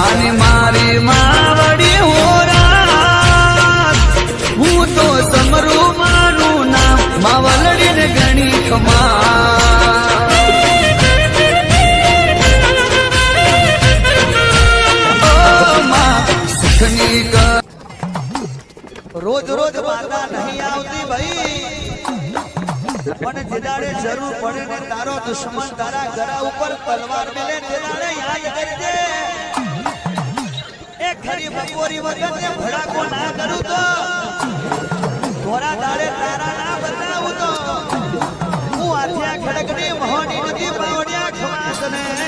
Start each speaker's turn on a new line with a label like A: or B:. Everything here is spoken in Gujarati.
A: અને મારી માવડી હોરા હું તો સમરું માનું નામ માવલડીને ગણી ખમા
B: રોજ રોજ માતા નહીં આવતી ભાઈ પણ જેદાડે જરૂર પડે ને તારો દુશ્મન તારા ગળા ઉપર તલવાર મેલે જેદાડે યાદ કરજે એ ખરી બપોરી વખતે ભડાકો ના કરું તો ધોરા દાડે તારા ના બતાવું તો હું આથિયા ખડકની મોહની નદી પાવડિયા ખવાસ ને